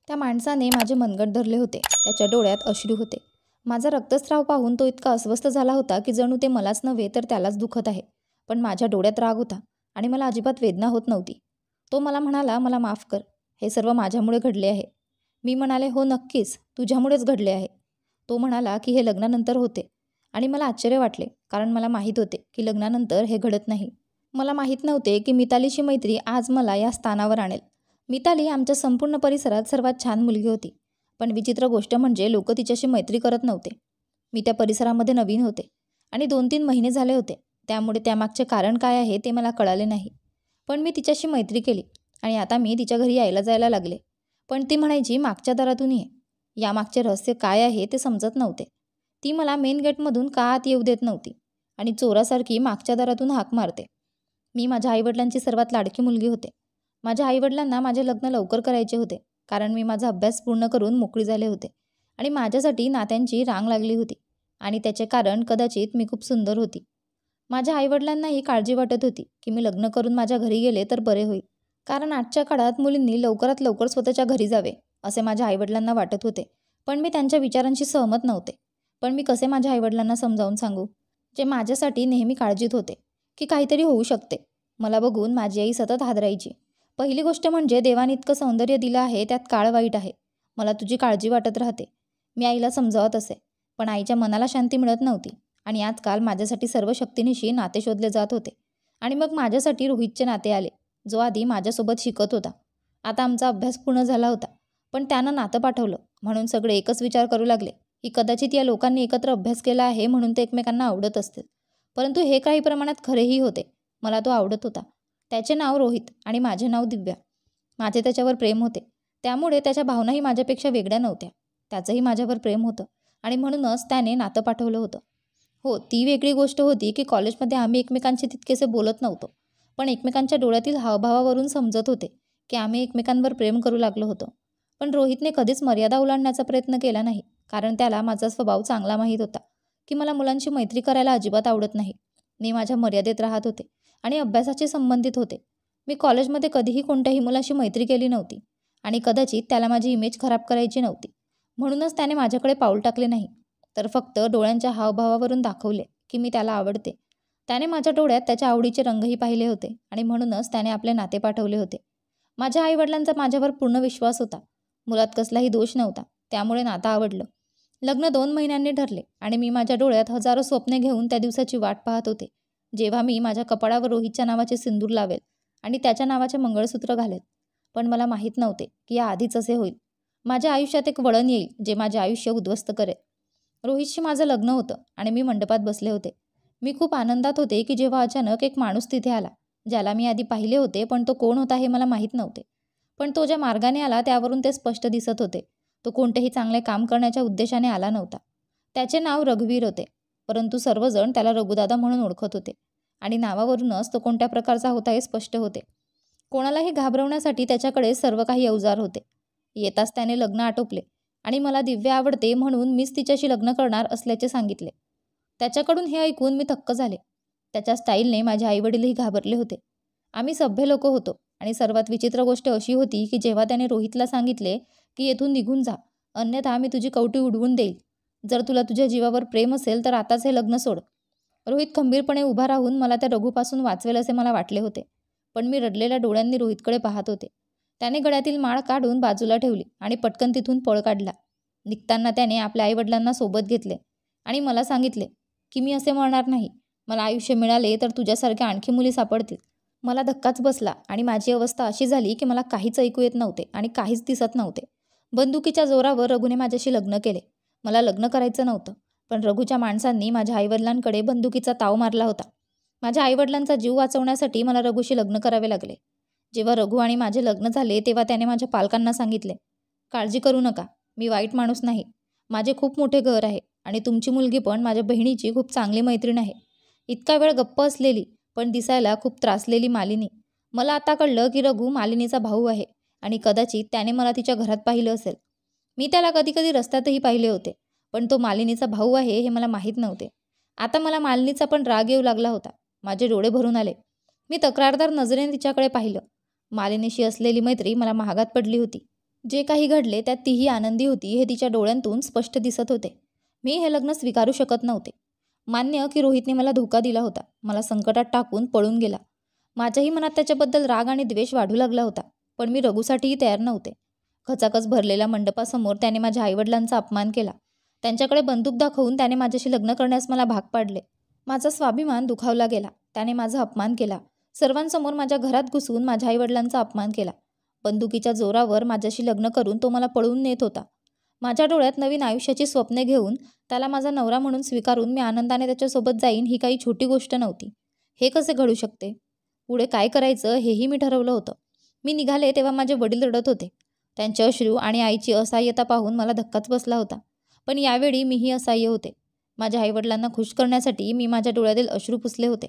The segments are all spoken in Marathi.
त्या माणसाने माझे मनगट धरले होते. त्याच्या डोळ्यात अश्रू होते. माझा रक्तस्राव पाहून तो इतका अस्वस्थ झाला होता की जणू ते मलाच नव्हे तर त्यालाच दुखत आहे. पण माझ्या डोळ्यात राग होता आणि मला अजिबात वेदना होत नव्हती. तो मला म्हणाला, "मला माफ कर. हे सर्व माझ्यामुळे घडले आहे." मी म्हणाले, "हो नक्कीच, तुझ्यामुळेच घडले आहे." तो म्हणाला की हे लग्नानंतर होते आणि मला आश्चर्य वाटले, कारण मला माहीत होते की लग्नानंतर हे घडत नाही. मला माहीत नव्हते की मितालीची मैत्री आज मला या स्थानावर आणेल. मिताली आमच्या संपूर्ण परिसरात सर्वात छान मुलगी होती. पण विचित्र गोष्ट म्हणजे लोक तिच्याशी मैत्री करत नव्हते. मी त्या परिसरामध्ये नवीन होते आणि 2-3 महिने झाले होते. त्यामुळे त्यामागचे कारण काय आहे ते मला कळाले नाही. पण मी तिच्याशी मैत्री केली आणि आता मी तिच्या घरी यायला जायला लागले. पण ती म्हणायची, "मागच्या दारातून ये." यामागचे रहस्य काय आहे ते समजत नव्हते. ती मला मेन गेटमधून का आत येऊ देत नव्हती आणि चोरासारखी मागच्या दारातून हाक मारते. मी माझ्या आईवडिलांची सर्वात लाडकी मुलगी होते. माझ्या आईवडिलांना माझे लग्न लवकर करायचे होते, कारण मी माझा अभ्यास पूर्ण करून मोकळी झाले होते आणि माझ्यासाठी नात्यांची रांग लागली होती. आणि त्याचे कारण कदाचित मी खूप सुंदर होती. माझ्या आईवडिलांनाही काळजी वाटत होती की मी लग्न करून माझ्या घरी गेले तर बरे होईल, कारण आजच्या काळात मुलींनी लवकरात लवकर स्वतःच्या घरी जावे असे माझ्या आईवडिलांना वाटत होते. पण मी त्यांच्या विचारांशी सहमत नव्हते. पण मी कसे माझ्या आईवडिलांना समजावून सांगू, जे माझ्यासाठी नेहमी काळजीत होते की काहीतरी होऊ शकते. मला बघून माझी आई सतत हादरायची. "पहिली गोष्ट म्हणजे देवाने इतकं सौंदर्य दिलं आहे, त्यात काळ वाईट आहे. मला तुझी काळजी वाटत राहते." मी आईला समजावत असे, पण आईच्या मनाला शांती मिळत नव्हती. आणि आजकाल माझ्यासाठी सर्व शक्तीनिशी नाते शोधले जात होते. आणि मग माझ्यासाठी रोहितचे नाते आले, जो आधी माझ्यासोबत शिकत होता. आता आमचा अभ्यास पूर्ण झाला होता, पण त्यानं नातं पाठवलं. म्हणून सगळे एकच विचार करू लागले की कदाचित या लोकांनी एकत्र अभ्यास केला आहे म्हणून ते एकमेकांना आवडत असतील. परंतु हे काही प्रमाणात खरेही होते. मला तो आवडत होता. त्याचे नाव रोहित आणि माझे नाव दिव्या. माझे त्याच्यावर प्रेम होते. त्यामुळे त्याच्या भावनाही माझ्यापेक्षा वेगळ्या नव्हत्या. त्याचंही माझ्यावर प्रेम होतं आणि म्हणूनच त्याने नातं पाठवलं होतं. हो, ती वेगळी गोष्ट होती की कॉलेजमध्ये आम्ही एकमेकांशी तितकेसे बोलत नव्हतो. पण एकमेकांच्या डोळ्यातील हावभावावरून समजत होते की आम्ही एकमेकांवर प्रेम करू लागलो होतो. पण रोहितने कधीच मर्यादा ओलांडण्याचा प्रयत्न केला नाही, कारण त्याला माझा स्वभाव चांगला माहीत होता की मला मुलांशी मैत्री करायला अजिबात आवडत नाही. मी माझ्या मर्यादेत राहत होते आणि अभ्यासाशी संबंधित होते. मी कॉलेजमध्ये कधीही कोणत्याही मुलाशी मैत्री केली नव्हती आणि कदाचित त्याला माझी इमेज खराब करायची नव्हती. म्हणूनच त्याने माझ्याकडे पाऊल टाकले नाही, तर फक्त डोळ्यांच्या हावभावावरून दाखवले की मी त्याला आवडते. त्याने माझ्या डोळ्यात त्याच्या आवडीचे रंगही पाहिले होते आणि म्हणूनच त्याने आपले नाते पाठवले होते. माझ्या आईवडिलांचा माझ्यावर पूर्ण विश्वास होता. मुलात कसलाही दोष नव्हता, त्यामुळे नातं आवडलं. लग्न 2 महिन्यांनी ठरले आणि मी माझ्या डोळ्यात हजारो स्वप्ने घेऊन त्या दिवसाची वाट पाहत होते, जेव्हा मी माझ्या कपाळावर रोहितच्या नावाचे सिंदूर लावेल आणि त्याच्या नावाचे मंगळसूत्र घालेल. पण मला माहीत नव्हते की याआधीच असे होईल. माझ्या आयुष्यात एक वळण येईल जे माझे आयुष्य उद्ध्वस्त करेल. रोहितशी माझं लग्न होतं आणि मी मंडपात बसले होते. मी खूप आनंदात होते की जेव्हा अचानक एक माणूस तिथे आला, ज्याला मी आधी पाहिले होते, पण तो कोण होता हे मला माहीत नव्हते. पण तो ज्या मार्गाने आला त्यावरून ते स्पष्ट दिसत होते. तो कोणतेही चांगले काम करण्याच्या उद्देशाने आला नव्हता. त्याचे नाव रघुवीर होते, परंतु सर्वजण त्याला रघुदादा म्हणून ओळखत होते आणि नावावरूनच तो कोणत्या प्रकारचा होता हे स्पष्ट होते. कोणालाही घाबरवण्यासाठी त्याच्याकडे सर्व काही अवजार होते. येताच त्याने लग्न आटोपले आणि मला दिव्या आवडते म्हणून मीच तिच्याशी लग्न करणार असल्याचे सांगितले. त्याच्याकडून हे ऐकून मी थक्क झाले. त्याच्या स्टाईलने माझे आईवडीलही घाबरले होते. आम्ही सभ्य लोक होतो आणि सर्वात विचित्र गोष्ट अशी होती की जेव्हा त्याने रोहितला सांगितले की येथून निघून जा, अन्यथा मी तुझी कवटी उडवून देईल. जर तुला तुझ्या जीवावर प्रेम असेल तर आताच हे लग्न सोड. रोहित खंबीरपणे उभा राहून मला त्या रघूपासून वाचवेल असे मला वाटले होते. पण मी रडलेल्या डोळ्यांनी रोहितकडे पाहत होते. त्याने गळ्यातील माळ काढून बाजूला ठेवली आणि पटकन तिथून पळ काढला. निघताना त्याने आपल्या आईवडिलांना सोबत घेतले आणि मला सांगितले की मी असे म्हणणार नाही. मला आयुष्य मिळाले तर तुझ्यासारख्या आणखी मुली सापडतील. मला धक्काच बसला आणि माझी अवस्था अशी झाली की मला काहीच ऐकू येत नव्हते आणि काहीच दिसत नव्हते. बंदुकीच्या जोरावर रघुने माझ्याशी लग्न केले. मला लग्न करायचं नव्हतं, पण रघुच्या माणसांनी माझ्या आईवडिलांकडे बंदुकीचा ताव मारला होता. माझ्या आईवडिलांचा जीव वाचवण्यासाठी मला रघुशी लग्न करावे लागले. जेव्हा रघु आणि माझे लग्न झाले तेव्हा त्याने माझ्या पालकांना सांगितले, "काळजी करू नका, मी वाईट माणूस नाही. माझे खूप मोठे घर आहे आणि तुमची मुलगी पण माझ्या बहिणीची खूप चांगली मैत्रीण आहे." इतका वेळ गप्प असलेली पण दिसायला खूप त्रासलेली मालिनी. मला आता कळलं की रघु मालिनीचा भाऊ आहे आणि कदाचित त्याने मला तिच्या घरात पाहिलं असेल. मी त्याला कधी कधी रस्त्यातही पाहिले होते, पण तो मालिनीचा भाऊ आहे हे मला माहीत नव्हते. आता मला मालिनीचा पण राग येऊ लागला होता. माझे डोळे भरून आले. मी तक्रारदार नजरेने तिच्याकडे पाहिलं. मालिनीशी असलेली मैत्री मला महागात पडली होती. जे काही घडले त्यात तीही आनंदी होती हे तिच्या डोळ्यांतून स्पष्ट दिसत होते. मी हे लग्न स्वीकारू शकत नव्हते. मान्य की रोहितने मला धोका दिला होता, मला संकटात टाकून पळून गेला. माझ्याही मनात त्याच्याबद्दल राग आणि द्वेष वाढू लागला होता. पण मी रघूसाठीही तयार नव्हते. खचाखच भरलेल्या मंडपासमोर त्याने माझ्या आईवडिलांचा अपमान केला. त्यांच्याकडे बंदूक दाखवून त्याने माझ्याशी लग्न करण्यास मला भाग पाडले. माझा स्वाभिमान दुखावला गेला. त्याने माझा अपमान केला. सर्वांसमोर माझ्या घरात घुसून माझ्या आईवडिलांचा अपमान केला. बंदुकीच्या जोरावर माझ्याशी लग्न करून तो मला पळवून नेत होता. माझ्या डोळ्यात नवीन आयुष्याची स्वप्ने घेऊन त्याला माझा नवरा म्हणून स्वीकारून मी आनंदाने त्याच्यासोबत जाईन ही काही छोटी गोष्ट नव्हती. हे कसे घडू शकते? पुढे काय करायचं हेही मी ठरवलं होतं. मी निघाले तेव्हा माझे वडील रडत होते. त्यांचे अश्रू आणि आईची असहाय्यता पाहून मला धक्काच बसला होता. पण यावेळी मीही असहाय्य होते. माझ्या आईवडिलांना खुश करण्यासाठी मी माझ्या डोळ्यातील अश्रू पुसले होते.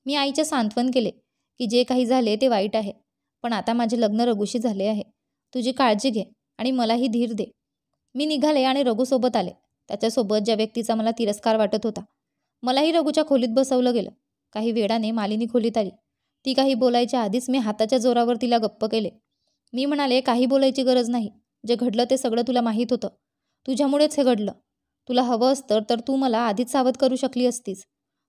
मी आईचे सांत्वन केले की जे काही झाले ते वाईट आहे, पण आता माझे लग्न रघूशी झाले आहे. तुझी काळजी घे आणि मलाही धीर दे. मी निघाले आणि रघूसोबत आले. त्याच्यासोबत ज्या व्यक्तीचा मला तिरस्कार वाटत होता. मलाही रघूच्या खोलीत बसवलं गेलं. काही वेळाने मालिनी खोलीत आली. ती काही बोलायच्या आधीच मी हाताच्या जोरावर तिला गप्प केले. मी म्हणाले, काही बोलायची गरज नाही. जे घडलं ते सगळं तुला माहीत होतं. तुझ्यामुळेच हे घडलं. तुला हवं असतं तर तू मला आधीच सावध करू शकली असतीस.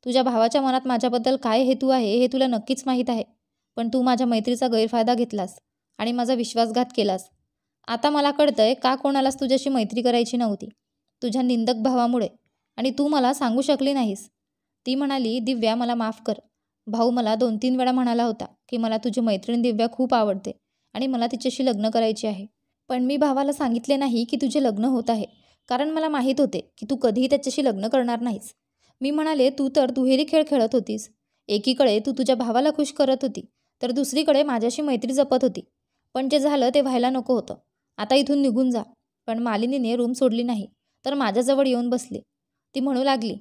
तुझ्या भावाच्या मनात माझ्याबद्दल काय हेतू आहे हे तुला नक्कीच माहीत आहे. पण तू माझ्या मैत्रीचा गैरफायदा घेतलास आणि माझा विश्वासघात केलास. आता मला कळतंय का कोणालाच तुझ्याशी मैत्री करायची नव्हती. तुझ्या निंदक भावामुळे. आणि तू मला सांगू शकली नाहीस. ती म्हणाली, दिव्या मला माफ कर. भाऊ मला 2-3 वेळा म्हणाला होता की मला तुझी मैत्रीण दिव्या खूप आवडते आणि मला तिच्याशी लग्न करायचे आहे. पण मी भावाला सांगितले नाही की तुझे लग्न होत आहे, कारण मला माहीत होते की तू कधीही त्याच्याशी लग्न करणार नाहीस. मी म्हणाले, तू तर दुहेरी खेळ खेळत होतीस. एकीकडे तू तुझ्या भावाला खुश करत होती, तर दुसरीकडे माझ्याशी मैत्री जपत होती. पण जे झालं ते व्हायला नको होतं. आता इथून निघून जा. पण मालिनीने रूम सोडली नाही, तर माझ्याजवळ येऊन बसली. ती म्हणू लागली,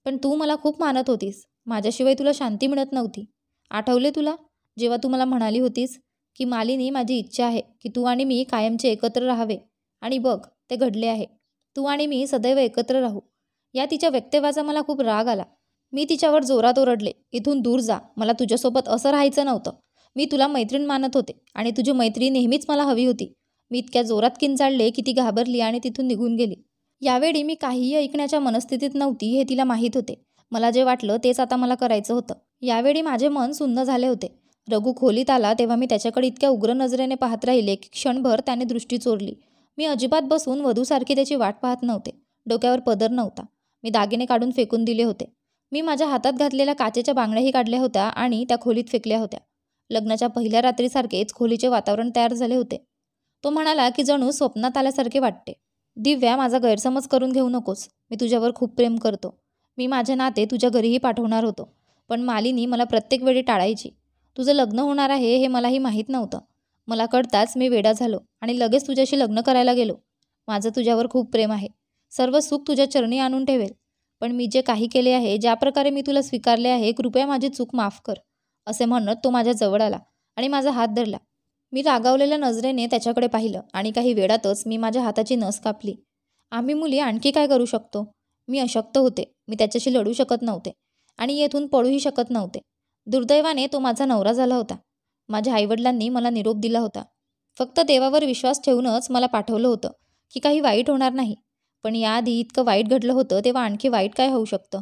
पण तू मला खूप मानत होतीस. माझ्याशिवाय तुला शांती मिळत नव्हती. आठवले तुला, जेव्हा तू मला म्हणाली होतीस की मालिनी, माझी इच्छा आहे की तू आणि मी कायमचे एकत्र राहावे. आणि बघ, ते घडले आहे. तू आणि मी सदैव एकत्र राहू. या तिच्या वक्तव्याचा मला खूप राग आला. मी तिच्यावर जोरात ओरडले, इथून दूर जा. मला तुझ्यासोबत असं राहायचं नव्हतं. मी तुला मैत्रीण मानत होते आणि तुझी मैत्री नेहमीच मला हवी होती. मी इतक्या जोरात किंचाळले की ती घाबरली आणि तिथून निघून गेली. यावेळी मी काहीही ऐकण्याच्या मनस्थितीत नव्हती हे तिला माहीत होते. मला जे वाटलं तेच आता मला करायचं होतं. यावेळी माझे मन सुन्न झाले होते. रघू खोलीत आला तेव्हा मी त्याच्याकडे इतक्या उग्र नजरेने पाहत राहिले की क्षणभर त्याने दृष्टी चोरली. मी अजिबात बसून वधूसारखी त्याची वाट पाहत नव्हते. डोक्यावर पदर नव्हता. मी दागिने काढून फेकून दिले होते. मी माझ्या हातात घातलेल्या काचेच्या बांगड्याही काढल्या होत्या आणि त्या खोलीत फेकल्या होत्या. लग्नाच्या पहिल्या रात्रीसारखेच खोलीचे वातावरण तयार झाले होते. तो म्हणाला की जणू स्वप्नात आल्यासारखे वाटते. दिव्या, माझा गैरसमज करून घेऊ नकोस. मी तुझ्यावर खूप प्रेम करतो. मी माझे नाते तुझ्या घरीही पाठवणार होतो. पण मालिनी मला प्रत्येक वेळी टाळायची. तुझं लग्न होणार आहे हे मलाही माहीत नव्हतं. मला कळताच मी वेडा झालो आणि लगेच तुझ्याशी लग्न करायला गेलो. माझं तुझ्यावर खूप प्रेम आहे. सर्व सुख तुझ्या चरणी आणून ठेवेल. पण मी जे काही केले आहे, ज्या प्रकारे मी तुला स्वीकारले आहे, कृपया माझी चूक माफ कर. असे म्हणत तो माझ्या जवळ आला आणि माझा हात धरला. मी रागावलेल्या नजरेने त्याच्याकडे पाहिलं आणि काही वेळातच मी माझ्या हाताची नस कापली. आम्ही मुली आणखी काय करू शकतो? मी अशक्त होते. मी त्याच्याशी लढू शकत नव्हते आणि येथून पळूही शकत नव्हते. दुर्दैवाने तो माझा नवरा झाला होता. माझ्या आईवडिलांनी मला निरोप दिला होता. फक्त देवावर विश्वास ठेवूनच मला पाठवलं होतं की काही वाईट होणार नाही. पण याआधी इतकं वाईट घडलं होतं, तेव्हा आणखी वाईट काय होऊ शकतं?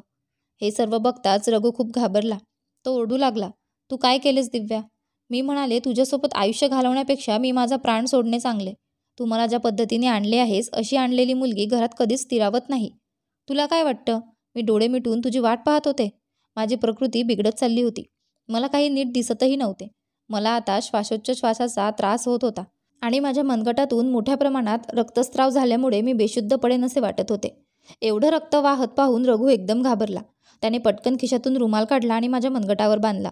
हे सर्व बघताच रघू खूप घाबरला. तो ओरडू लागला, तू काय केलेस दिव्या? मी म्हणाले, तुझ्यासोबत आयुष्य घालवण्यापेक्षा मी माझा प्राण सोडणे चांगले. तू मला ज्या पद्धतीने आणले आहेस, अशी आणलेली मुलगी घरात कधीच स्थिरावत नाही. तुला काय वाटतं? मी डोळे मिटून तुझी वाट पाहत होते. माझी प्रकृती बिघडत चालली होती. मला काही नीट दिसतही नव्हते. मला आता श्वासोच्छ्वासाचा त्रास होत होता आणि माझ्या मनगटातून मोठ्या प्रमाणात रक्तस्राव झाल्यामुळे मी बेशुद्ध पडेन असे वाटत होते. एवढं रक्त वाहत पाहून रघू एकदम घाबरला. त्याने पटकन खिशातून रुमाल काढला आणि माझ्या मनगटावर बांधला.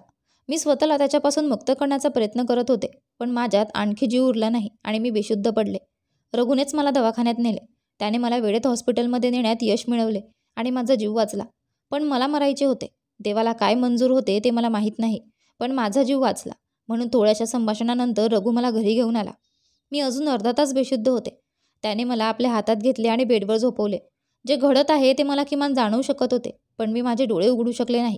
मी स्वतःला त्याच्यापासून मुक्त करण्याचा प्रयत्न करत होते, पण माझ्यात आणखी जीव उरला नाही आणि मी बेशुद्ध पडले. रघुनेच मला दवाखान्यात नेले. त्याने मला वेळेत हॉस्पिटलमध्ये नेण्यात यश मिळवले आणि माझा जीव वाचला. पण मला मरायचे होते. देवाला काय मंजूर होते ते मला माहीत नाही, पण माझा जीव वाचला. म्हणून थोड्याशा संभाषणानंतर रघू मला घरी घेऊन आला. मी अजून अर्धा तास बेशुद्ध होते. त्याने मला आपल्या हातात घेतले आणि बेडवर झोपवले. जे घडत आहे ते मला किमान जाणवू शकत होते, पण मी माझे डोळे उघडू शकले नाही.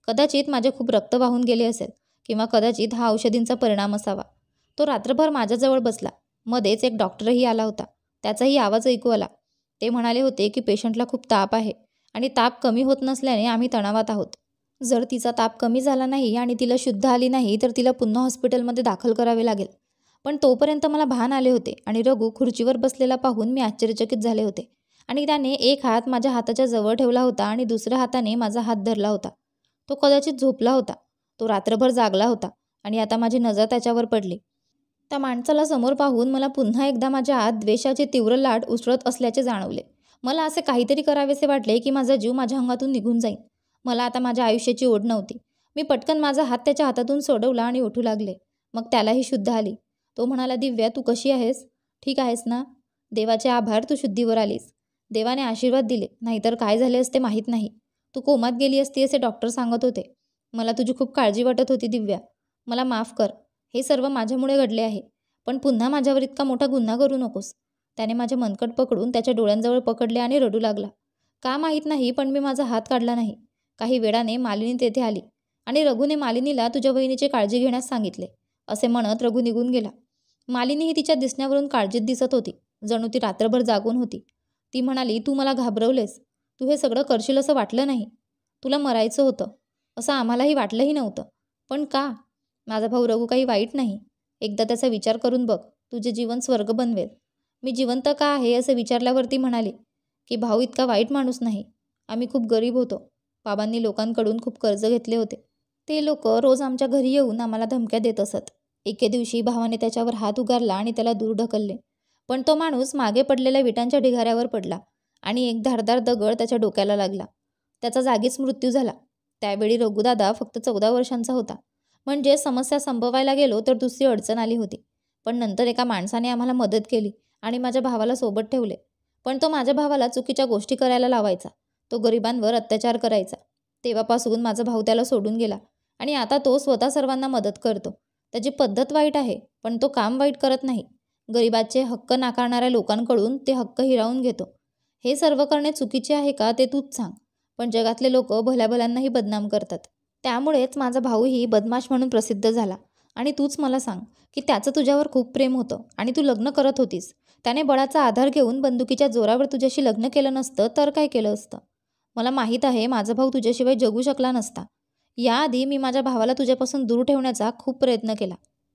कदाचित माझे खूप रक्त वाहून गेले असेल किंवा कदाचित हा औषधींचा परिणाम असावा. तो रात्रभर माझ्याजवळ बसला. मध्येच एक डॉक्टरही आला होता. त्याचाही आवाज ऐकू आला. ते म्हणाले होते की पेशंटला खूप ताप आहे आणि ताप कमी होत नसल्याने आम्ही तणावात आहोत. जर तिचा ताप कमी झाला नाही आणि तिला शुद्ध आली नाही तर तिला पुन्हा हॉस्पिटलमध्ये दाखल करावे लागेल. पण तोपर्यंत मला भान आले होते आणि रघु खुर्चीवर बसलेला पाहून मी आश्चर्यचकित झाले होते आणि त्याने एक हात माझ्या हाताच्या जवळ ठेवला होता आणि दुसऱ्या हाताने माझा हात धरला होता. तो कदाचित झोपला होता. तो रात्रभर जागला होता आणि आता माझी नजर त्याच्यावर पडली. त्या माणसाला समोर पाहून मला पुन्हा एकदा माझ्या आत द्वेषाचे तीव्र लाट उसळत असल्याचे जाणवले. मला असे काहीतरी करावेसे वाटले की माझा जीव माझ्या अंगातून निघून जाईल. मला आता माझ्या आयुष्याची ओढ नव्हती. मी पटकन माझा हात त्याच्या हातातून सोडवला आणि उठू लागले. मग त्यालाही शुद्ध आली. तो म्हणाला, दिव्या, तू कशी आहेस? ठीक आहेस ना? देवाचे आभार, तू शुद्धीवर आलीस. देवाने आशीर्वाद दिले, नाहीतर काय झाले असते माहीत नाही. तू कोमात गेली असती असे डॉक्टर सांगत होते. मला तुझी खूप काळजी वाटत होती दिव्या. मला माफ कर. हे सर्व माझ्यामुळे घडले आहे. पण पुन्हा माझ्यावर इतका मोठा गुन्हा करू नकोस. त्याने माझे मनकट पकडून त्याच्या डोळ्यांजवळ पकडले आणि रडू लागला. का माहीत नाही, पण मी माझा हात काढला नाही. काही वेळाने मालिनी तेथे आली आणि रघुने मालिनीला तुझ्या बहिणीची काळजी घेण्यास सांगितले असे म्हणत रघु निघून गेला. मालिनी ही तिच्या दिसण्यावरून काळजीत दिसत होती. जणू ती रात्रभर जागून होती. ती म्हणाली, तू मला घाबरवलेस. तू हे सगळं करशील असं वाटलं नाही. तुला मरायचं होतं असं आम्हालाही वाटलंही नव्हतं. पण का? माझा भाऊ रघु काही वाईट नाही. एकदा त्याचा विचार करून बघ. तुझे जीवन स्वर्ग बनवेल. मी जिवंत का आहे असे विचारल्यावरती म्हणाली की भाऊ इतका वाईट माणूस नाही. आम्ही खूप गरीब होतो. बाबांनी लोकांकडून खूप कर्ज घेतले होते. ते लोक रोज आमच्या घरी येऊन आम्हाला धमक्या देत असत. एके दिवशी भावाने त्याच्यावर हात उगारला आणि त्याला दूर ढकलले. पण तो माणूस मागे पडलेल्या विटांच्या ढिगाऱ्यावर पडला आणि एक धारदार दगड त्याच्या डोक्याला लागला. त्याचा जागीच मृत्यू झाला. त्यावेळी रघुदादा फक्त 14 वर्षांचा होता. म्हणजे समस्या संपवायला गेलो तर दुसरी अडचण आली होती. पण नंतर एका माणसाने आम्हाला मदत केली आणि माझ्या भावाला सोबत ठेवले. पण तो माझ्या भावाला चुकीच्या गोष्टी करायला लावायचा. तो गरिबांवर अत्याचार करायचा. तेव्हापासून माझा भाऊ त्याला सोडून गेला आणि आता तो स्वतः सर्वांना मदत करतो. त्याची पद्धत वाईट आहे, पण तो काम वाईट करत नाही. गरिबाचे हक्क नाकारणाऱ्या लोकांकडून ते हक्क हिरावून घेतो. हे सर्व करणे चुकीचे आहे का ते तूच सांग. पण जगातले लोक भल्याभल्यांनाही बदनाम करतात. त्यामुळेच माझा भाऊही बदमाश म्हणून प्रसिद्ध झाला. आणि तूच मला सांग की त्याचं तुझ्यावर खूप प्रेम होतं आणि तू लग्न करत होतीस. त्याने बळाचा आधार घेऊन बंदुकीच्या जोरावर तुझ्याशी लग्न केलं नसतं तर काय केलं असतं? मला माहीत आहे माझा भाऊ तुझ्याशिवाय जगू शकला नसता. याआधी मी माझ्या भावाला तुझ्यापासून दूर ठेवण्याचा खूप प्रयत्न केला.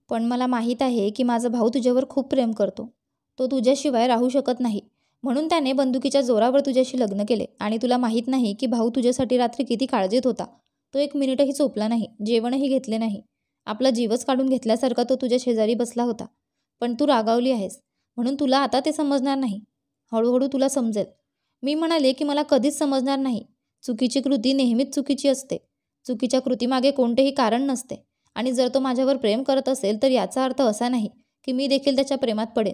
पण मला माहीत आहे की माझा भाऊ तुझ्यावर खूप प्रेम करतो. तो तुझ्याशिवाय राहू शकत नाही. म्हणून त्याने बंदुकीच्या जोरावर तुझ्याशी लग्न केले. आणि तुला माहीत नाही की भाऊ तुझ्यासाठी रात्री किती काळजीत होता. तो एक मिनिटही झोपला नाही, जेवणही घेतले नाही. आपला जीवच काढून घेतल्यासारखा तो तुझ्या शेजारी बसला होता. पण तू रागावली आहेस म्हणून तुला आता ते समजणार नाही. हळूहळू तुला समजेल. मी म्हणाले की मला कधीच समजणार नाही. चुकीची कृती नेहमीच चुकीची असते. चुकीच्या कृतीमागे कोणतेही कारण नसते. आणि जर तो माझ्यावर प्रेम करत असेल तर याचा अर्थ असा नाही की मी देखील त्याच्या प्रेमात पडेन.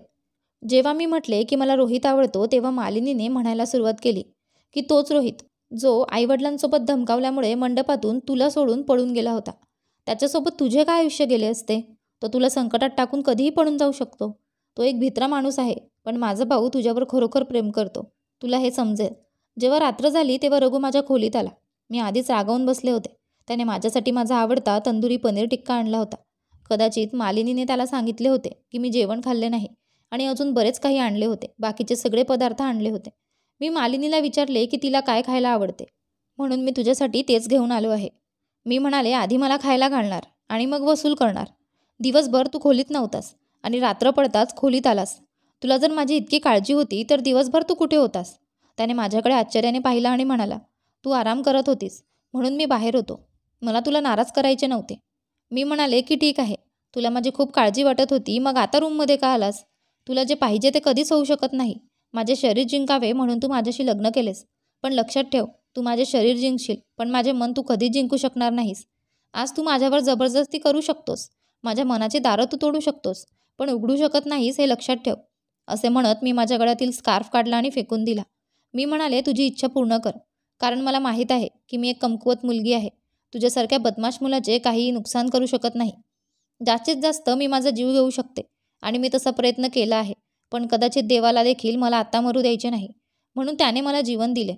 जेव्हा मी म्हटले की मला रोहित आवडतो तेव्हा मालिनीने म्हणायला सुरुवात केली की तोच रोहित जो आईवडिलांसोबत धमकावल्यामुळे मंडपातून तुला सोडून पळून गेला होता. त्याच्यासोबत तुझे काय आयुष्य गेले असते? तो तुला संकटात टाकून कधीही पळून जाऊ शकतो. तो एक भित्रा माणूस आहे. पण माझा भाऊ तुझ्यावर खरोखर प्रेम करतो. तुला हे समजेल. जेव्हा रात्र झाली तेव्हा रघु माझ्या खोलीत आला. मी आधीच रागावून बसले होते. त्याने माझ्यासाठी माझा आवडता तंदुरी पनीर टिक्का आणला होता. कदाचित मालिनीने त्याला सांगितले होते की मी जेवण खाल्ले नाही आणि अजून बरेच काही आणले होते. बाकीचे सगळे पदार्थ आणले होते. मी मालिनीला विचारले की तिला काय खायला आवडते. म्हणून मी तुझ्यासाठी तेच घेऊन आलो आहे. मी म्हणाले, आधी मला खायला घालणार आणि मग वसूल करणार. दिवसभर तू खोलीत नव्हतास आणि रात्र पडताच खोलीत आलास. तुला जर माझी इतकी काळजी होती तर दिवसभर तू कुठे होतास? त्याने माझ्याकडे आश्चर्याने पाहिलं आणि म्हणाला, तू आराम करत होतीस म्हणून मी बाहेर होतो. मला तुला नाराज करायचे नव्हते. मी म्हणाले की ठीक आहे. तुला माझी खूप काळजी वाटत होती, मग आता रूममध्ये का आलास? तुला जे पाहिजे ते कधीच होऊ शकत नाही. माझे शरीर जिंकावे म्हणून तू माझ्याशी लग्न केलेस. पण लक्षात ठेव, तू माझे शरीर जिंकशील पण माझे मन तू कधीच जिंकू शकणार नाहीस. आज तू माझ्यावर जबरदस्ती करू शकतोस. माझ्या मनाची दारं तू तोडू शकतोस, पण उघडू शकत नाहीस हे लक्षात ठेव. असे म्हणत मी माझ्या गळ्यातील स्कार्फ काढला आणि फेकून दिला. मी म्हणाले, तुझी इच्छा पूर्ण कर. कारण मला माहीत आहे की मी एक कमकुवत मुलगी आहे. तुझ्यासारख्या बदमाश मुलाचे काहीही नुकसान करू शकत नाही. जास्तीत जास्त मी माझा जीव घेऊ शकते आणि मी तसा प्रयत्न केला आहे. पण कदाचित देवाला देखील मला आता मरू द्यायचे नाही. म्हणून त्याने मला जीवन दिले.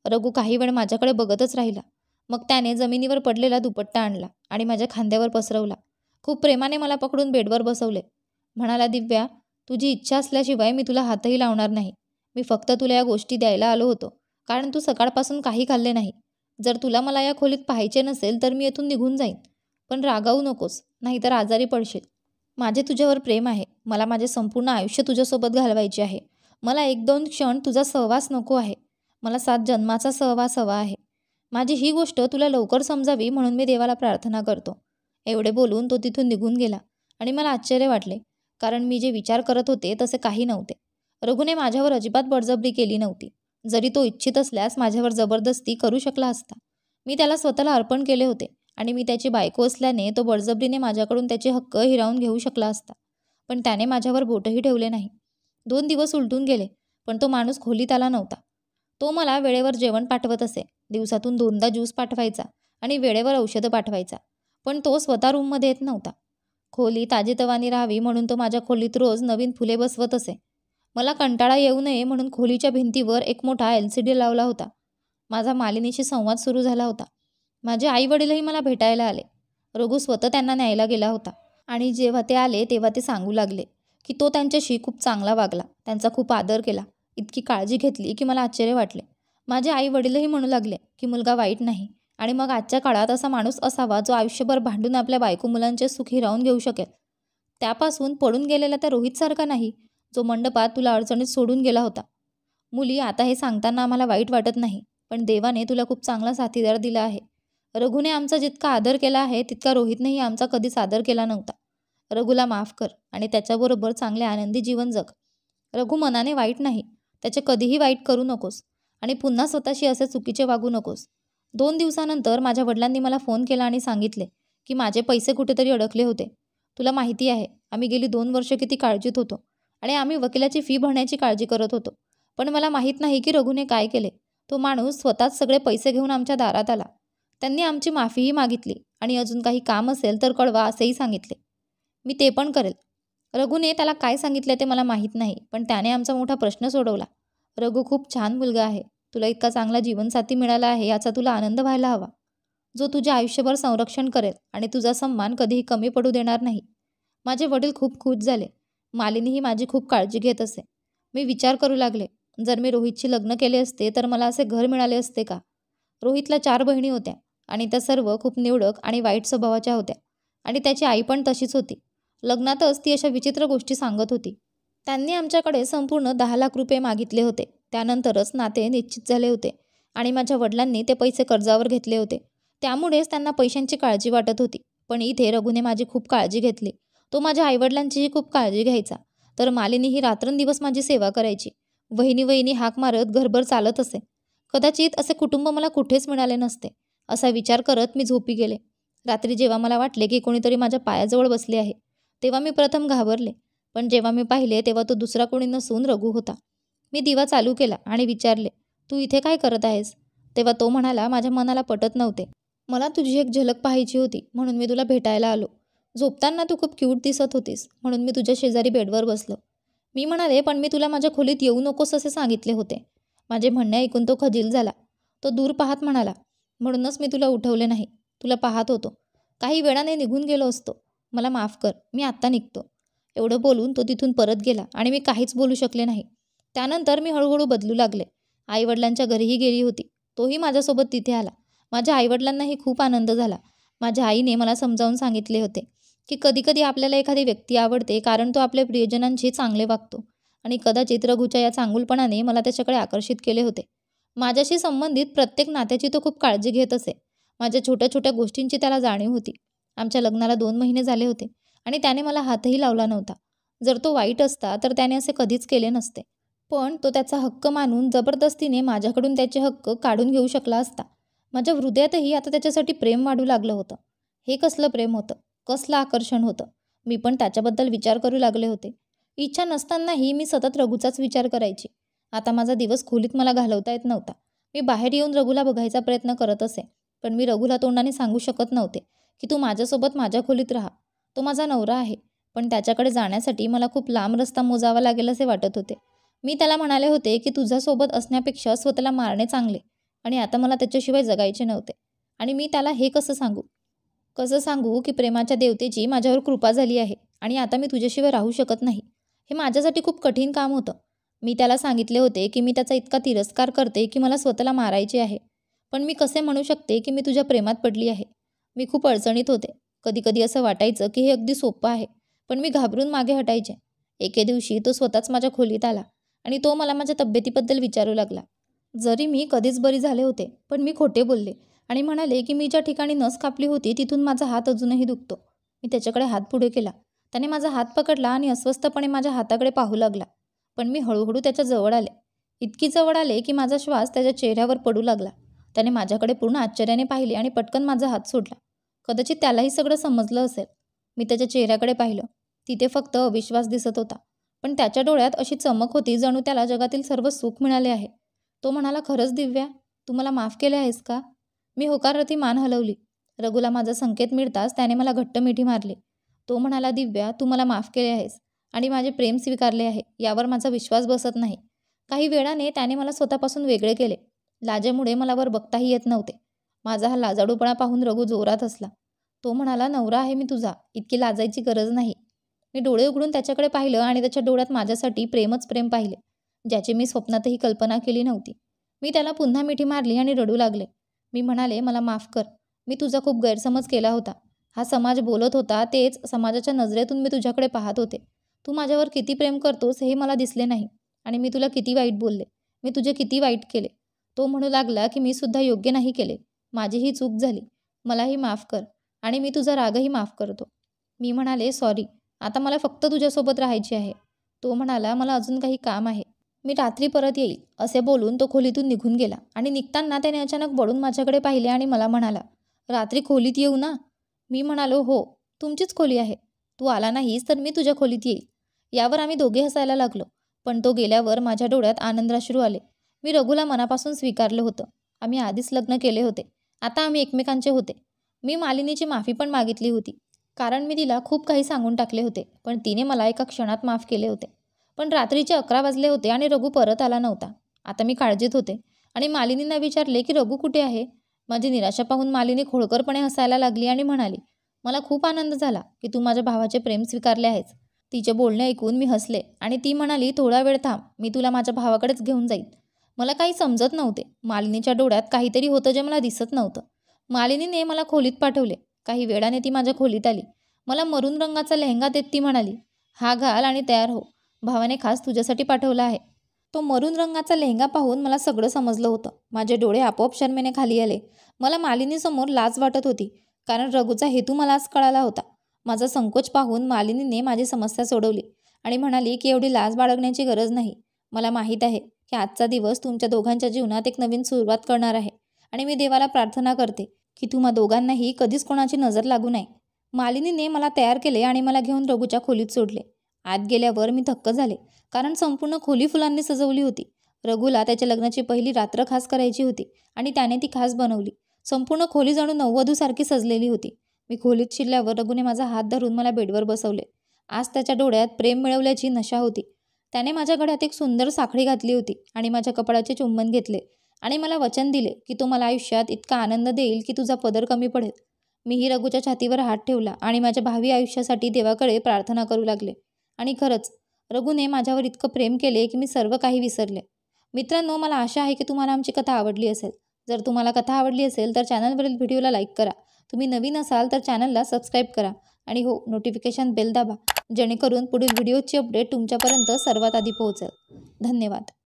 रघु काही वेळ माझ्याकडे बघतच राहिला. मग त्याने जमिनीवर पडलेला दुपट्टा आणला आणि माझ्या खांद्यावर पसरवला. खूप प्रेमाने मला पकडून बेडवर बसवले. म्हणाला, दिव्या, तुझी इच्छा असल्याशिवाय मी तुला हातही लावणार नाही. मी फक्त तुला या गोष्टी द्यायला आलो होतो, कारण तू सकाळपासून काही खाल्ले नाही. जर तुला मला या खोलीत पाहायचे नसेल तर मी येथून निघून जाईन. पण रागावू नकोस, नाहीतर आजारी पडशील. माझे तुझ्यावर प्रेम आहे. मला माझे संपूर्ण आयुष्य तुझ्यासोबत घालवायचे आहे. मला 1-2 क्षण तुझा सहवास नको आहे. मला 7 जन्माचा सहवास हवा आहे. माझी ही गोष्ट तुला लवकर समजावी म्हणून मी देवाला प्रार्थना करतो. एवढे बोलून तो तिथून निघून गेला आणि मला आश्चर्य वाटले, कारण मी जे विचार करत होते तसे काही नव्हते. रघुने माझ्यावर अजिबात बळजबरी केली नव्हती. जरी तो इच्छित असल्यास माझ्यावर जबरदस्ती करू शकला असता. मी त्याला स्वतःला अर्पण केले होते आणि मी त्याची बायको असल्याने तो बळजबरीने माझ्याकडून त्याचे हक्क हिरावून घेऊ शकला असता. पण त्याने माझ्यावर बोटही ठेवले नाही. 2 दिवस उलटून गेले, पण तो माणूस खोलीत आला नव्हता. तो मला वेळेवर जेवण पाठवत असे. दिवसातून 2दा ज्यूस पाठवायचा आणि वेळेवर औषधं पाठवायचा. पण तो स्वतः रूममध्ये येत नव्हता. खोली ताजीतवानी राहावी म्हणून तो माझ्या खोलीत रोज नवीन फुले बसवत असे. मला कंटाळा येऊ नये म्हणून खोलीच्या भिंतीवर एक मोठा LCD लावला होता. माझा मालिनीशी संवाद सुरू झाला होता. माझे आईवडीलही मला भेटायला आले. रघु स्वतः त्यांना न्यायला गेला होता आणि जेव्हा ते आले तेव्हा ते सांगू लागले की तो त्यांच्याशी खूप चांगला वागला, त्यांचा खूप आदर केला, इतकी काळजी घेतली की मला आश्चर्य वाटले. माझे आई वडीलही म्हणू लागले की मुलगा वाईट नाही आणि मग आजच्या काळात असा माणूस असावा जो आयुष्यभर भांडून आपल्या बायको मुलांचे सुख हिरावून घेऊ शकेल. त्यापासून पडून गेलेला त्या रोहितसारखा नाही, जो मंडपात तुला अडचणीत सोडून गेला होता. मुली, आता हे सांगताना आम्हाला वाईट वाटत नाही, पण देवाने तुला खूप चांगला साथीदार दिला आहे. रघुने आमचा जितका आदर केला आहे तितका रोहितनेही आमचा कधीच आदर केला नव्हता. रघुला माफ कर आणि त्याच्याबरोबर चांगले आनंदी जीवन जग. रघु मनाने वाईट नाही, त्याचे कधीही वाईट करू नकोस आणि पुन्हा स्वतःशी असे चुकीचे वागू नकोस. 2 दिवसानंतर माझ्या वडिलांनी मला फोन केला आणि सांगितले की माझे पैसे कुठेतरी अडकले होते. तुला माहिती आहे, आम्ही गेली 2 वर्ष किती काळजीत होतो आणि आम्ही वकिलाची फी भरण्याची काळजी करत होतो. पण मला माहीत नाही की रघुने काय केले. तो माणूस स्वतःच सगळे पैसे घेऊन आमच्या दारात आला. त्यांनी आमची माफीही मागितली आणि अजून काही काम असेल तर कळवा असेही सांगितले. मी ते पण करेल. रघुने त्याला काय सांगितले ते मला माहीत नाही, पण त्याने आमचा मोठा प्रश्न सोडवला. रघु खूप छान मुलगा आहे. तुला इतका चांगला जीवनसाथी मिळाला आहे याचा तुला आनंद व्हायला हवा, जो तुझ्या आयुष्यभर संरक्षण करेल आणि तुझा सन्मान कधीही कमी पडू देणार नाही. माझे वडील खूप खुश झाले. मालिनीही माझी खूप काळजी घेत असे. मी विचार करू लागले, जर मी रोहितशी लग्न केले असते तर मला असे घर मिळाले असते का. रोहितला 4 बहिणी होत्या आणि त्या सर्व खूप निवडक आणि वाईट स्वभावाच्या होत्या आणि त्याची आई पण तशीच होती. लग्नातच ती अशा विचित्र गोष्टी सांगत होती. त्यांनी आमच्याकडे संपूर्ण 10 लाख रुपये मागितले होते. त्यानंतरच नाते निश्चित झाले होते आणि माझ्या वडिलांनी ते पैसे कर्जावर घेतले होते. त्यामुळेच त्यांना पैशांची काळजी वाटत होती. पण इथे रघुने माझी खूप काळजी घेतली. तो माझ्या आईवडिलांचीही खूप काळजी घ्यायचा. तर मालिनी ही रात्रंदिवस माझी सेवा करायची. वहिनी वहिनी हाक मारत घरभर चालत असे. कदाचित असे कुटुंब मला कुठेच मिळाले नसते, असा विचार करत मी झोपी गेले. रात्री जेव्हा मला वाटले की कोणीतरी माझ्या पायाजवळ बसले आहे, तेव्हा मी प्रथम घाबरले. पण जेव्हा मी पाहिले तेव्हा तो दुसरा कोणी नसून रघु होता. मी दिवा चालू केला आणि विचारले, तू इथे काय करत आहेस. तेव्हा तो म्हणाला, माझ्या मनाला पटत नव्हते. मला तुझी एक झलक पाहायची होती म्हणून मी तुला भेटायला आलो. झोपताना तू खूप क्यूट दिसत होतीस म्हणून मी तुझ्या शेजारी बेडवर बसलो. मी म्हणाले, पण मी तुला माझ्या खोलीत येऊ नकोस असे सांगितले होते. माझे म्हणणे ऐकून तो खजील झाला. तो दूर पाहत म्हणाला, म्हणूनच मी तुला उठवले नाही. तुला पाहत होतो. काही वेळाने निघून गेलो असतो. मला माफ कर, मी आत्ता निघतो. एवढं बोलून तो तिथून परत गेला आणि मी काहीच बोलू शकले नाही. त्यानंतर मी हळूहळू बदलू लागले. आईवडिलांच्या घरीही गेली होती. तोही माझ्यासोबत तिथे आला. माझ्या आईवडिलांनाही खूप आनंद झाला. माझ्या आईने मला समजावून सांगितले होते की कधीकधी आपल्याला एखादी व्यक्ती आवडते कारण तो आपल्या प्रियजनांशी चांगले वागतो आणि कदाचित रघुच्या या चांगुलपणाने मला त्याच्याकडे आकर्षित केले होते. माझ्याशी संबंधित प्रत्येक नात्याची तो खूप काळजी घेत असे. माझ्या छोट्या छोट्या गोष्टींची त्याला जाणीव होती. आमच्या लग्नाला 2 महिने झाले होते आणि त्याने मला हातही लावला नव्हता. जर तो वाईट असता तर त्याने असे कधीच केले नसते. पण तो त्याचा हक्क मानून जबरदस्तीने माझ्याकडून त्याचे हक्क काढून घेऊ शकला असता. माझ्या हृदयातही आता त्याच्यासाठी प्रेम वाढू लागलं होतं. हे कसलं प्रेम होतं, कसलं आकर्षण होतं. मी पण त्याच्याबद्दल विचार करू लागले होते. इच्छा नसतानाही मी सतत रघुचाच विचार करायची. आता माझा दिवस खोलीत मला घालवता येत नव्हता. मी बाहेर येऊन रघुला बघायचा प्रयत्न करत असे, पण मी रघुला तोंडाने सांगू शकत नव्हते की तू माझ्यासोबत माझ्या खोलीत राहा. तो माझा नवरा आहे, पण त्याच्याकडे जाण्यासाठी मला खूप लांब रस्ता मोजावा लागेल असे वाटत होते. मी त्याला म्हणाले होते की तुझ्यासोबत असण्यापेक्षा स्वतःला मारणे चांगले आणि आता मला त्याच्याशिवाय जगायचे नव्हते. आणि मी त्याला हे कसं सांगू की प्रेमाच्या देवतेची माझ्यावर कृपा झाली आहे आणि आता मी तुझ्याशिवाय राहू शकत नाही. हे माझ्यासाठी खूप कठीण काम होतं. मी त्याला सांगितले होते की मी त्याचा इतका तिरस्कार करते की मला स्वतःला मारायचे आहे. पण मी कसे म्हणू शकते की मी तुझ्या प्रेमात पडली आहे? मी खूप अडचणीत होते. कधी-कधी असं वाटायचं की हे अगदी सोपं आहे. पण मी घाबरून मागे हटायचे. एके दिवशी तो स्वतःच माझ्या खोलीत आला आणि तो मला माझ्या तब्येतीबद्दल विचारू लागला. जरी मी कधीच बरी झाले होते, पण मी खोटे बोलले आणि म्हणाले की मी ज्या ठिकाणी नस कापली होती तिथून माझा हात अजूनही दुखतो. मी त्याच्याकडे हात पुढे केला. त्याने माझा हात पकडला आणि अस्वस्थपणे माझ्या हाताकडे पाहू लागला. पण मी हळूहळू त्याच्या जवळ आले. इतकी जवळ आले की माझा श्वास त्याच्या चेहऱ्यावर पडू लागला. त्याने माझ्याकडे पूर्ण आश्चर्याने पाहिले आणि पटकन माझा हात सोडला. कदाचित त्यालाही सगळं समजलं असेल. मी त्याच्या चेहऱ्याकडे पाहिलं. तिथे फक्त अविश्वास दिसत होता. पण त्याच्या डोळ्यात अशी चमक होती जणू त्याला जगातील सर्व सुख मिळाले आहे. तो म्हणाला, खरंच दिव्या, तू मला माफ केले आहेस का? मी होकारार्थी मान हलवली. रघुला माझा संकेत मिळताच त्याने मला घट्ट मिठी मारली. तो म्हणाला, दिव्या, तू मला माफ केले आहेस आणि माझे प्रेम स्वीकारले आहे. यावर माझा विश्वास बसत नाही. काही वेळाने त्याने मला स्वतःपासून वेगळे केले. लाजेमुळे मला वर बघताही येत नव्हते. माझा हा लाजाळूपणा पाहून रघु जोरात हसला. तो म्हणाला, नवरा आहे मी तुझा, इतकी लाजायची गरज नाही. मी डोळे उघडून त्याच्याकडे पाहिलं आणि त्याच्या डोळ्यात माझ्यासाठी प्रेमच प्रेम पाहिले, ज्याची मी स्वप्नातही कल्पना केली नव्हती. मी त्याला पुन्हा मिठी मारली आणि रडू लागले. मी म्हणाले, मला माफ कर. मी तुझा खूप गैरसमज केला होता. हा समाज बोलत होता तेच समाजाच्या नजरेतून मी तुझ्याकडे पाहत होते. तू माझ्यावर किती प्रेम करतोस हे मला दिसले नाही आणि मी तुला किती वाईट बोलले. मी तुझे किती वाईट केले. तो म्हणू लागला की मी सुद्धा योग्य नाही केले. माझी ही चूक झाली. मलाही माफ कर आणि मी तुझा रागही माफ करतो. मी म्हणाले, सॉरी. आता मला फक्त तुझ्यासोबत राहायची आहे. तो म्हणाला, मला अजून काही काम आहे. मी रात्री परत येईल. असे बोलून तो खोलीतून निघून गेला आणि निघताना त्याने अचानक वळून माझ्याकडे पाहिले आणि मला म्हणाला, रात्री खोलीत येऊ ना? मी म्हणालो, हो, तुमचीच खोली आहे. तू आला नाहीस तर मी तुझ्या खोलीत येईल. यावर आम्ही दोघे हसायला लागलो. पण तो गेल्यावर माझ्या डोळ्यात आनंदाश्रू आले. मी रघुला मनापासून स्वीकारलं होतं. आम्ही आधीच लग्न केले होते. आता आम्ही एकमेकांचे होते. मी मालिनीची माफी पण मागितली होती. कारण मी तिला खूप काही सांगून टाकले होते. पण तिने मला एका क्षणात माफ केले होते. पण रात्रीचे 11 वाजले होते आणि रघु परत आला नव्हता. आता मी काळजीत होते आणि मालिनींना विचारले की रघु कुठे आहे? माझी निराशा पाहून मालिनी खोडकरपणे हसायला लागली आणि म्हणाली, मला खूप आनंद झाला की तू माझ्या भावाचे प्रेम स्वीकारले आहेस. तिचे बोलणे ऐकून मी हसले आणि ती म्हणाली, थोडा वेळ थांब, मी तुला माझ्या भावाकडेच घेऊन जाईल. मला काही समजत नव्हते. मालिनीच्या डोळ्यात काहीतरी होतं जे मला दिसत नव्हतं. मालिनीने मला खोलीत पाठवले. काही वेळाने ती माझ्या खोलीत आली. मला मरून रंगाचा लेहंगा देत ती म्हणाली, हा घाल आणि तयार हो. भावाने खास तुझ्यासाठी पाठवला आहे. तो मरून रंगाचा लेहंगा पाहून मला सगळं समजलं होतं. माझे डोळे आपोआप शरमेने खाली आले. मला मालिनीसमोर लाज वाटत होती. कारण रघुचा हेतू मला आज कळाला होता. माझा संकोच पाहून मालिनीने माझी समस्या सोडवली आणि म्हणाली की एवढी लाज बाळगण्याची गरज नाही. मला माहीत आहे की आजचा दिवस तुमच्या दोघांच्या जीवनात एक नवीन सुरुवात करणार आहे आणि मी देवाला प्रार्थना करते की तुम्हा दोघांनाही कधीच कोणाची नजर लागू नये. मालिनीने मला तयार केले आणि मला घेऊन रघुच्या खोलीत सोडले. आत गेल्यावर मी थक्क झाले. कारण संपूर्ण खोली फुलांनी सजवली होती. रघुला त्याच्या लग्नाची पहिली रात्र खास करायची होती आणि त्याने ती खास बनवली. संपूर्ण खोली जणू नववधूसारखी सजलेली होती. मी खोलीत शिरल्यावर रघुने माझा हात धरून मला बेडवर बसवले. आज त्याच्या डोळ्यात प्रेम मिळवल्याची नशा होती. त्याने माझ्या गळ्यात एक सुंदर साखळी घातली होती आणि माझ्या कपाळाचे चुंबन घेतले आणि मला वचन दिले की तो मला आयुष्यात इतका आनंद देईल की तुझा पदर कमी पडेल. मीही रघुच्या छातीवर हात ठेवला आणि माझ्या भावी आयुष्यासाठी देवाकडे प्रार्थना करू लागले. आणि खरंच रघुने माझ्यावर इतकं प्रेम केले की मी सर्व काही विसरले. मित्रांनो, मला आशा आहे की तुम्हाला आमची कथा आवडली असेल. जर तुम्हाला कथा आवडली असेल तर चॅनलवरील व्हिडिओला लाईक करा. तुम्ही नवीन असाल तर चॅनलला सबस्क्राईब करा आणि हो, नोटिफिकेशन बेल दाबा, जेणेकरून पुढील व्हिडिओची अपडेट तुमच्यापर्यंत सर्वात आधी पोहोचेल. धन्यवाद.